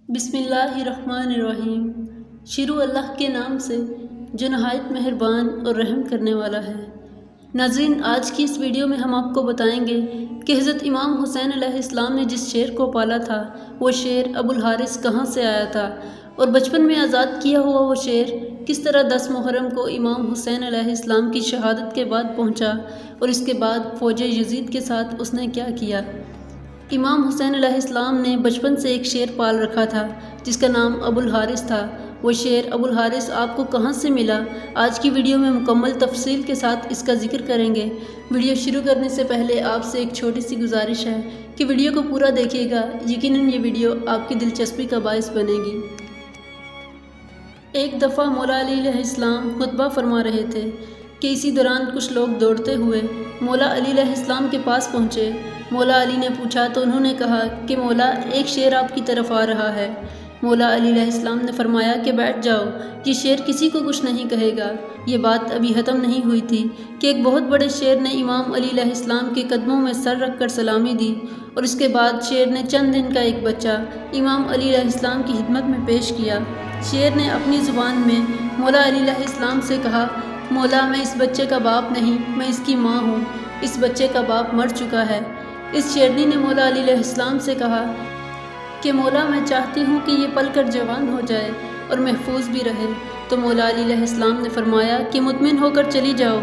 بسم اللہ الرحمن الرحیم۔ شروع اللہ کے نام سے جو نہایت مہربان اور رحم کرنے والا ہے۔ ناظرین، آج کی اس ویڈیو میں ہم آپ کو بتائیں گے کہ حضرت امام حسین علیہ السلام نے جس شیر کو پالا تھا وہ شیر ابو الحارث کہاں سے آیا تھا، اور بچپن میں آزاد کیا ہوا وہ شیر کس طرح 10 محرم کو امام حسین علیہ السلام کی شہادت کے بعد پہنچا، اور اس کے بعد فوج یزید کے ساتھ اس نے کیا کیا۔ امام حسین علیہ السلام نے بچپن سے ایک شیر پال رکھا تھا جس کا نام ابو الحارث تھا۔ وہ شیر ابو الحارث آپ کو کہاں سے ملا، آج کی ویڈیو میں مکمل تفصیل کے ساتھ اس کا ذکر کریں گے۔ ویڈیو شروع کرنے سے پہلے آپ سے ایک چھوٹی سی گزارش ہے کہ ویڈیو کو پورا دیکھیے گا، یقیناً یہ ویڈیو آپ کی دلچسپی کا باعث بنے گی۔ ایک دفعہ مولا علی علیہ السلام خطبہ فرما رہے تھے کہ اسی دوران کچھ لوگ دوڑتے ہوئے مولا علی علیہ السلام کے پاس پہنچے۔ مولا علی نے پوچھا تو انہوں نے کہا کہ مولا، ایک شیر آپ کی طرف آ رہا ہے۔ مولا علی علیہ السلام نے فرمایا کہ بیٹھ جاؤ، یہ شیر کسی کو کچھ نہیں کہے گا۔ یہ بات ابھی ختم نہیں ہوئی تھی کہ ایک بہت بڑے شیر نے امام علی علیہ السلام کے قدموں میں سر رکھ کر سلامی دی، اور اس کے بعد شیر نے چند دن کا ایک بچہ امام علی علیہ السلام کی خدمت میں پیش کیا۔ شیر نے اپنی زبان میں مولا علی علیہ السلام سے کہا، مولا، میں اس بچے کا باپ نہیں، میں اس کی ماں ہوں، اس بچے کا باپ مر چکا ہے۔ اس شیرنی نے مولا علی علیہ السلام سے کہا کہ مولا، میں چاہتی ہوں کہ یہ پل کر جوان ہو جائے اور محفوظ بھی رہے۔ تو مولا علی علیہ السلام نے فرمایا کہ مطمئن ہو کر چلی جاؤ،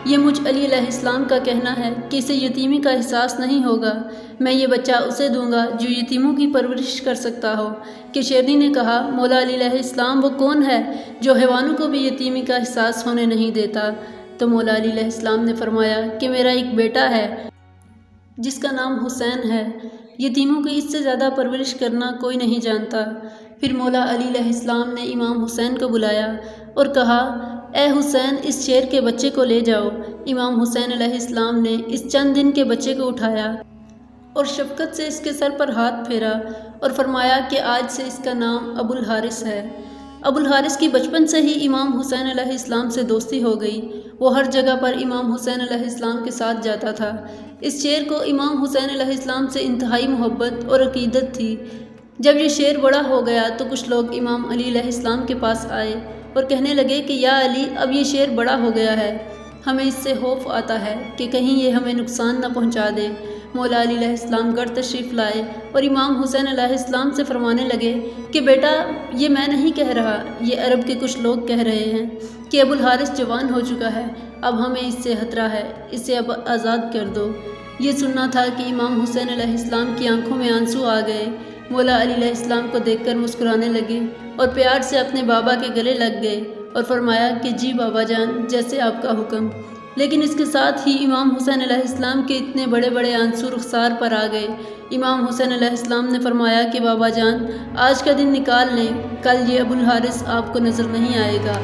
یہ مجھ علی علیہ السلام کا کہنا ہے کہ اسے یتیمی کا احساس نہیں ہوگا، میں یہ بچہ اسے دوں گا جو یتیموں کی پرورش کر سکتا ہو۔ کہ شیرنی نے کہا، مولا علی علیہ السلام وہ کون ہے جو حیوانوں کو بھی یتیمی کا احساس ہونے نہیں دیتا؟ تو مولا علی علیہ السلام نے فرمایا کہ میرا ایک بیٹا ہے جس کا نام حسین ہے، یتیموں کی اس سے زیادہ پرورش کرنا کوئی نہیں جانتا۔ پھر مولا علی علیہ السلام نے امام حسین کو بلایا اور کہا، اے حسین، اس شیر کے بچے کو لے جاؤ۔ امام حسین علیہ السلام نے اس چند دن کے بچے کو اٹھایا اور شفقت سے اس کے سر پر ہاتھ پھیرا اور فرمایا کہ آج سے اس کا نام ابو الحارث ہے۔ ابو الحارث کی بچپن سے ہی امام حسین علیہ السلام سے دوستی ہو گئی، وہ ہر جگہ پر امام حسین علیہ السلام کے ساتھ جاتا تھا۔ اس شیر کو امام حسین علیہ السلام سے انتہائی محبت اور عقیدت تھی۔ جب یہ شیر بڑا ہو گیا تو کچھ لوگ امام علی علیہ السلام کے پاس آئے اور کہنے لگے کہ یا علی، اب یہ شیر بڑا ہو گیا ہے، ہمیں اس سے خوف آتا ہے کہ کہیں یہ ہمیں نقصان نہ پہنچا دے۔ مولا علی علیہ السلام گھر تشریف لائے اور امام حسین علیہ السلام سے فرمانے لگے کہ بیٹا، یہ میں نہیں کہہ رہا، یہ عرب کے کچھ لوگ کہہ رہے ہیں کہ ابو الحارث جوان ہو چکا ہے، اب ہمیں اس سے خطرہ ہے، اسے اب آزاد کر دو۔ یہ سننا تھا کہ امام حسین علیہ السلام کی آنکھوں میں آنسو آ گئے۔ مولا علی علیہ السلام کو دیکھ کر مسکرانے لگے اور پیار سے اپنے بابا کے گلے لگ گئے اور فرمایا کہ جی بابا جان، جیسے آپ کا حکم۔ لیکن اس کے ساتھ ہی امام حسین علیہ السلام کے اتنے بڑے بڑے آنسو رخسار پر آ گئے۔ امام حسین علیہ السلام نے فرمایا کہ بابا جان، آج کا دن نکال لیں، کل یہ ابو الحارث آپ کو نظر نہیں آئے گا۔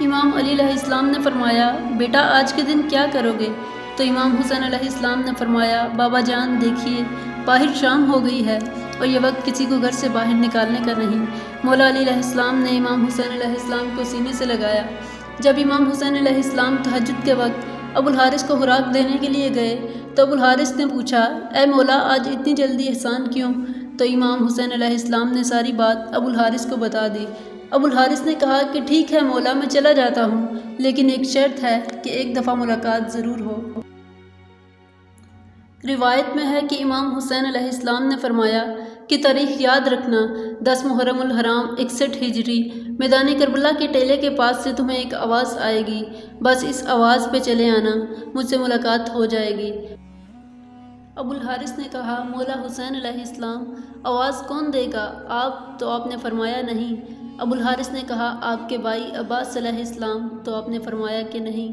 امام علی علیہ السلام نے فرمایا، بیٹا آج کے دن کیا کرو گے؟ تو امام حسین علیہ السلام نے فرمایا، بابا جان دیکھیے، باہر شام ہو گئی ہے اور یہ وقت کسی کو گھر سے باہر نکالنے کا نہیں۔ مولا علی علیہ السلام نے امام حسین علیہ السلام کو سینے سے لگایا۔ جب امام حسین علیہ السلام تہجد کے وقت ابو الحارث کو خوراک دینے کے لیے گئے تو ابو الحارث نے پوچھا، اے مولا، آج اتنی جلدی احسان کیوں؟ تو امام حسین علیہ السلام نے ساری بات ابو الحارث کو بتا دی۔ ابو الحارث نے کہا کہ ٹھیک ہے مولا، میں چلا جاتا ہوں، لیکن ایک شرط ہے کہ ایک دفعہ ملاقات ضرور ہو۔ روایت میں ہے کہ امام حسین علیہ السلام نے فرمایا کہ تاریخ یاد رکھنا، 10 محرم الحرام 61 ہجری، میدان کربلا کے ٹیلے کے پاس سے تمہیں ایک آواز آئے گی، بس اس آواز پہ چلے آنا، مجھ سے ملاقات ہو جائے گی۔ ابو الحارث نے کہا، مولا حسین علیہ السلام، آواز کون دے گا آپ؟ تو آپ نے فرمایا نہیں۔ ابو الحارث نے کہا، آپ کے بھائی عباس علیہ السلام؟ تو آپ نے فرمایا کہ نہیں۔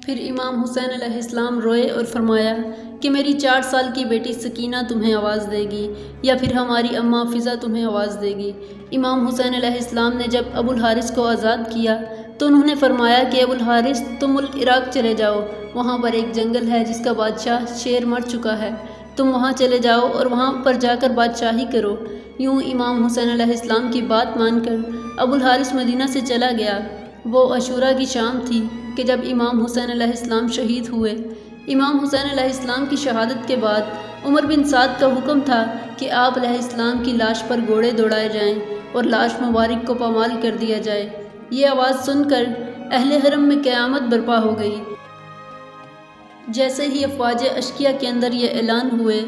پھر امام حسین علیہ السلام روئے اور فرمایا کہ میری 4 سال کی بیٹی سکینہ تمہیں آواز دے گی، یا پھر ہماری اماں فضا تمہیں آواز دے گی۔ امام حسین علیہ السلام نے جب ابو الحارث کو آزاد کیا تو انہوں نے فرمایا کہ ابو الحارث، تم ملک عراق چلے جاؤ، وہاں پر ایک جنگل ہے جس کا بادشاہ شیر مر چکا ہے، تم وہاں چلے جاؤ اور وہاں پر جا کر بادشاہی کرو۔ یوں امام حسین علیہ السلام کی بات مان کر ابو الحارث مدینہ سے چلا گیا۔ وہ عاشوراء کی شام تھی کہ جب امام حسین علیہ السلام شہید ہوئے۔ امام حسین علیہ السلام کی شہادت کے بعد عمر بن سعد کا حکم تھا کہ آپ علیہ السلام کی لاش پر گھوڑے دوڑائے جائیں اور لاش مبارک کو پامال کر دیا جائے۔ یہ آواز سن کر اہل حرم میں قیامت برپا ہو گئی۔ جیسے ہی افواج اشقیاء کے اندر یہ اعلان ہوئے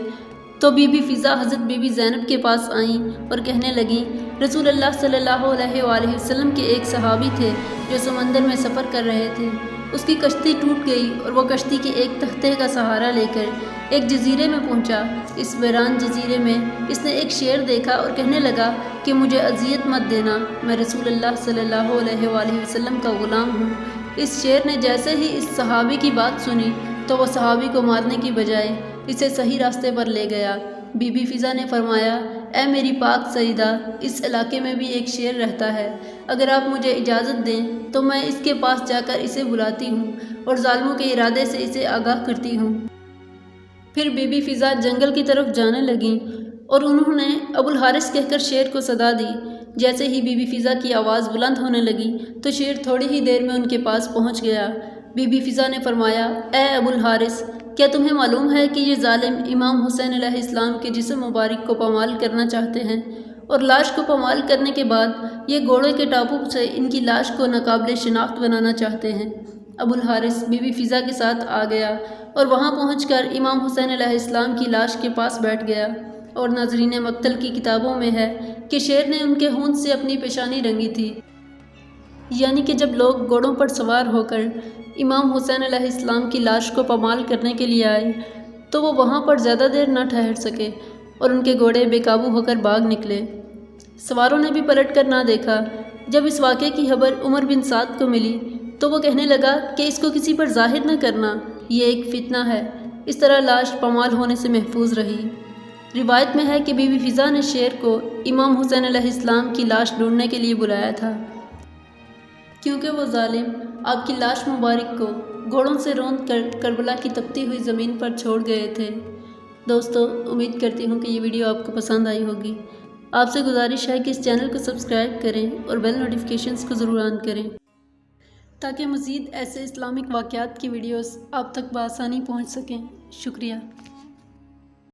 تو بی بی فضا حضرت بی بی زینب کے پاس آئیں اور کہنے لگیں، رسول اللہ صلی اللہ علیہ وآلہ وسلم کے ایک صحابی تھے جو سمندر میں سفر کر رہے تھے۔ اس کی کشتی ٹوٹ گئی اور وہ کشتی کے ایک تختے کا سہارا لے کر ایک جزیرے میں پہنچا۔ اس ویران جزیرے میں اس نے ایک شیر دیکھا اور کہنے لگا کہ مجھے اذیت مت دینا، میں رسول اللہ صلی اللہ علیہ وآلہ وسلم کا غلام ہوں۔ اس شیر نے جیسے ہی اس صحابی کی بات سنی تو وہ صحابی کو مارنے کی بجائے اسے صحیح راستے پر لے گیا۔ بی بی فضا نے فرمایا، اے میری پاک سیدہ، اس علاقے میں بھی ایک شیر رہتا ہے، اگر آپ مجھے اجازت دیں تو میں اس کے پاس جا کر اسے بلاتی ہوں اور ظالموں کے ارادے سے اسے آگاہ کرتی ہوں۔ پھر بی بی فضا جنگل کی طرف جانے لگیں اور انہوں نے ابو الحارث کہہ کر شیر کو صدا دی۔ جیسے ہی بی بی فضا کی آواز بلند ہونے لگی تو شیر تھوڑی ہی دیر میں ان کے پاس پہنچ گیا۔ بی بی فضا نے فرمایا، اے ابو الحارث، کیا تمہیں معلوم ہے کہ یہ ظالم امام حسین علیہ السلام کے جسم مبارک کو پامال کرنا چاہتے ہیں اور لاش کو پامال کرنے کے بعد یہ گھوڑے کے ٹاپو سے ان کی لاش کو ناقابل شناخت بنانا چاہتے ہیں؟ ابو الحارث بی بی فضا کے ساتھ آ گیا اور وہاں پہنچ کر امام حسین علیہ السلام کی لاش کے پاس بیٹھ گیا، اور ناظرین مقتل کی کتابوں میں ہے کہ شیر نے ان کے ہونٹ سے اپنی پیشانی رنگی تھی۔ یعنی کہ جب لوگ گھوڑوں پر سوار ہو کر امام حسین علیہ السلام کی لاش کو پامال کرنے کے لیے آئے تو وہ وہاں پر زیادہ دیر نہ ٹھہر سکے اور ان کے گھوڑے بے قابو ہو کر بھاگ نکلے۔ سواروں نے بھی پلٹ کر نہ دیکھا۔ جب اس واقعے کی خبر عمر بن سعد کو ملی تو وہ کہنے لگا کہ اس کو کسی پر ظاہر نہ کرنا، یہ ایک فتنہ ہے۔ اس طرح لاش پامال ہونے سے محفوظ رہی۔ روایت میں ہے کہ بی بی فضا نے شیر کو امام حسین علیہ السلام کی لاش ڈھونڈنے کے لیے بلایا تھا، کیونکہ وہ ظالم آپ کی لاش مبارک کو گھوڑوں سے روند کر کربلا کی تپتی ہوئی زمین پر چھوڑ گئے تھے۔ دوستو، امید کرتی ہوں کہ یہ ویڈیو آپ کو پسند آئی ہوگی۔ آپ سے گزارش ہے کہ اس چینل کو سبسکرائب کریں اور بیل نوٹیفیکیشنز کو ضرور آن کریں تاکہ مزید ایسے اسلامک واقعات کی ویڈیوز آپ تک بآسانی پہنچ سکیں۔ شکریہ۔